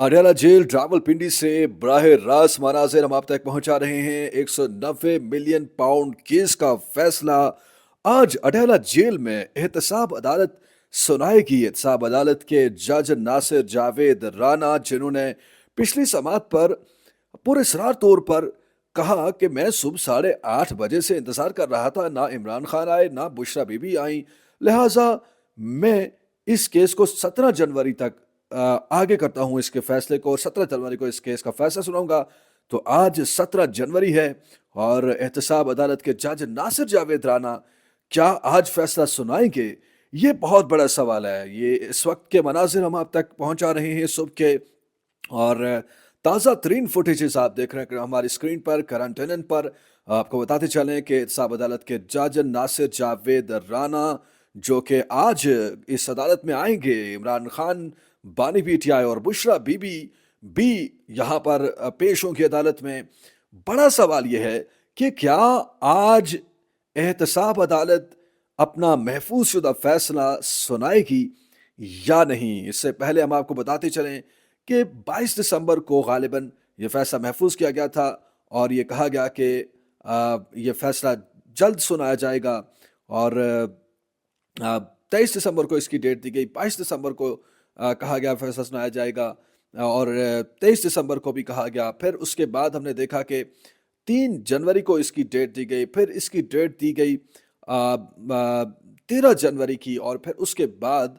Adiala jail Rawalpindi से बराह रास्त मनाजिर हम आप तक पहुंचा रहे हैं। 190 मिलियन पाउंड केस का फैसला आज अडयाला जेल में एहतसाब अदालत सुनाएगी। एहतसाब अदालत के जज नासिर जावेद राना, जिन्होंने पिछली समाअत पर पुरस्रार तौर पर कहा कि मैं सुबह 8:30 बजे से इंतजार कर रहा था, ना इमरान खान आए ना बुशरा बीबी आई, लिहाजा मैं इस केस को 17 जनवरी तक आगे करता हूं। इसके फैसले को 17 जनवरी को इस केस का फैसला सुनाऊंगा। तो आज 17 जनवरी है और एहतसाब अदालत के जज नासिर जावेद राना क्या आज फैसला सुनाएंगे? ये बहुत बड़ा सवाल है। ये इस वक्त के मनाजिर हम आप तक पहुंचा रहे हैं सुबह के, और ताज़ा तरीन फुटेजेस आप देख रहे हैं हमारी स्क्रीन पर, करंट टेनन पर। आपको बताते चलें कि एहतसाब अदालत के जज नासिर जावेद राना जो कि आज इस अदालत में आएंगे, इमरान खान बानी पीटीआई और बुशरा बीबी भी यहाँ पर पेश होंगी अदालत में। बड़ा सवाल यह है कि क्या आज एहतसाब अदालत अपना महफूज शुदा फैसला सुनाएगी या नहीं। इससे पहले हम आपको बताते चलें कि 22 दिसंबर को गालिबन ये फैसला महफूज किया गया था और ये कहा गया कि ये फैसला जल्द सुनाया जाएगा। और 23 दिसंबर को इसकी डेट दी गई, 22 दिसंबर को कहा गया फैसला सुनाया जाएगा और 23 दिसंबर को भी कहा गया। फिर उसके बाद हमने देखा कि 3 जनवरी को इसकी डेट दी गई, फिर इसकी डेट दी गई 13 जनवरी की, और फिर उसके बाद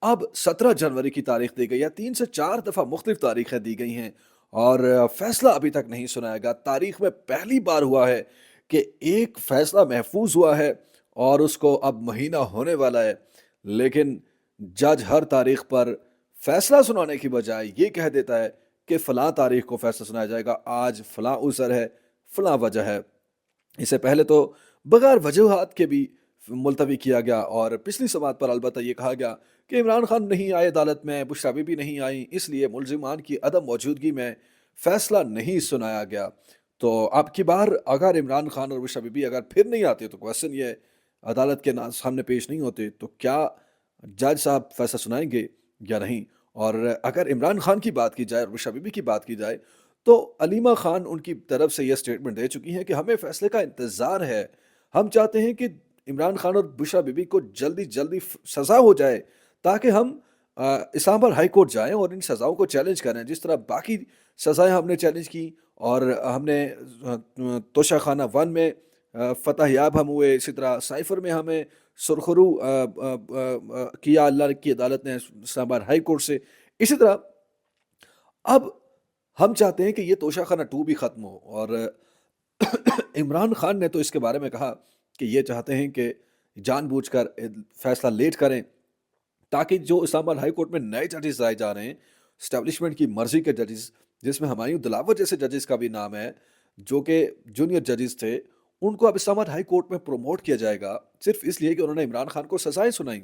अब 17 जनवरी की तारीख दी गई है। 3 से 4 दफ़ा मुख्तलिफ तारीखें दी गई हैं और फैसला अभी तक नहीं सुनाया गया। तारीख में पहली बार हुआ है कि एक फैसला महफूज हुआ है और उसको अब महीना होने वाला है, लेकिन जज हर तारीख पर फैसला सुनाने की बजाय ये कह देता है कि फ़लाँ तारीख को फैसला सुनाया जाएगा, आज फ़लाँ उज़र है, फ़लाँ वजह है। इससे पहले तो बगैर वजूहात के भी मुलतवी किया गया और पिछली समाअत पर अलबत्ता ये कहा गया कि इमरान खान नहीं आए अदालत में, बुशरा बीबी नहीं आई, इसलिए मुलजिमान की अदम मौजूदगी में फैसला नहीं सुनाया गया। तो अब की बार अगर इमरान खान और बुशरा बीबी अगर फिर नहीं आते तो क्वेश्चन ये है, अदालत के सामने पेश नहीं होते तो क्या जज साहब फैसला सुनाएंगे या नहीं। और अगर इमरान खान की बात की जाए और बुशरा बीबी की बात की जाए तो अलीमा खान उनकी तरफ से यह स्टेटमेंट दे चुकी हैं कि हमें फैसले का इंतज़ार है, हम चाहते हैं कि इमरान खान और बुशरा बीबी को जल्दी जल्दी सज़ा हो जाए ताकि हम इस्लामाबाद हाई कोर्ट जाएं और इन सज़ाओं को चैलेंज करें, जिस तरह बाकी सज़ाएं हमने चैलेंज की और हमने तोशाखाना 1 में फ़तह याब हम हुए, इसी तरह साइफ़र में हमें सुरखरू किया अल्लाह की अदालत ने इस्लामाबाद हाई कोर्ट से। इसी तरह अब हम चाहते हैं कि ये तोशाखाना 2 भी ख़त्म हो। और इमरान खान ने तो इसके बारे में कहा कि ये चाहते हैं कि जानबूझकर फैसला लेट करें ताकि जो इस्लामाबाद हाई कोर्ट में नए जजेस आए जा रहे हैं, स्टैब्लिशमेंट की मर्जी के जजेस, जिसमें हुमायूं दिलावर जैसे जजेस का भी नाम है जो कि जूनियर जजेस थे, उनको अब इस्लामाबाद हाई कोर्ट में प्रमोट किया जाएगा सिर्फ इसलिए कि उन्होंने इमरान खान को सजाएं सुनाई।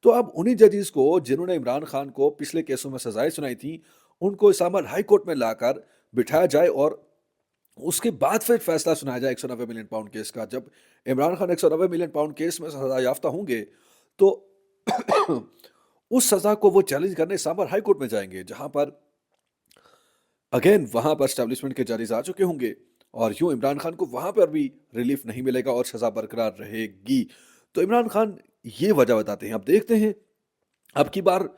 तो अब उन्हीं जजेस को जिन्होंने इमरान खान को पिछले केसों में सजाएं सुनाई थी, उनको इस्लामाबाद हाई कोर्ट में लाकर बिठाया जाए और उसके बाद फिर फैसला सुनाया जाए 190 मिलियन पाउंड केस का। जब Imran Khan 190 million pound case में सजा याफ्ता होंगे तो उस सजा को वो चैलेंज करने इस्लामाबाद हाई कोर्ट में जाएंगे, जहां पर अगेन वहां पर स्टैब्लिशमेंट के जजेस आ चुके होंगे और यूं इमरान खान को वहां पर भी रिलीफ नहीं मिलेगा और सजा बरकरार रहेगी। तो इमरान खान ये वजह बताते हैं। अब देखते हैं अब की बार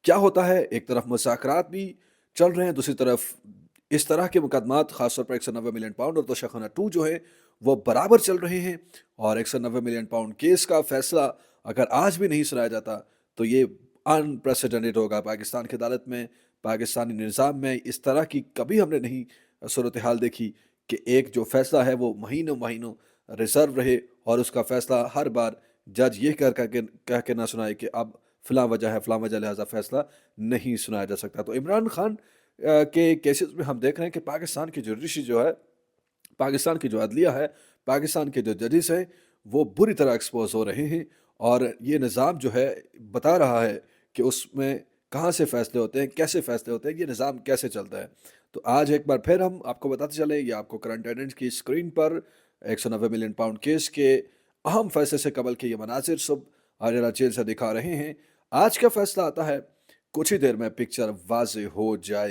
क्या होता है। एक तरफ मुज़ाकरात भी चल रहे हैं, दूसरी तरफ इस तरह के मुकदमात खासतौर पर 190 मिलियन पाउंड और तोशाखाना 2 जो है वो बराबर चल रहे हैं। और 190 मिलियन पाउंड केस का फैसला अगर आज भी नहीं सुनाया जाता तो ये अनप्रेसिडेंटेड होगा पाकिस्तान की अदालत में, पाकिस्तानी निज़ाम में। इस तरह की कभी हमने नहीं सूरत हाल देखी कि एक जो फैसला है वो महीनों महीनों रिजर्व रहे और उसका फैसला हर बार जज ये कह के ना सुनाए कि अब फ़लाँ वजह है, फ़लाँ वजह, लिहाजा फैसला नहीं सुनाया जा सकता। तो इमरान खान के केसेस में हम देख रहे हैं कि पाकिस्तान की जुडिशरी जो है, पाकिस्तान की जो अदलिया है, पाकिस्तान के जो जजेस हैं, वो बुरी तरह एक्सपोज़ हो रहे हैं और ये निज़ाम जो है बता रहा है कि उसमें कहाँ से फ़ैसले होते हैं, कैसे फ़ैसले होते हैं, ये निज़ाम कैसे चलता है। तो आज एक बार फिर हम आपको बताते चलें, ये आपको करंट अटेंडेंस की स्क्रीन पर 190 मिलियन पाउंड केस के अहम फैसले से कबल के ये मनाजिर सुबह अडयाला जेल से दिखा रहे हैं। आज का फैसला आता है, कुछ ही देर में पिक्चर वाज़ेह हो जाए।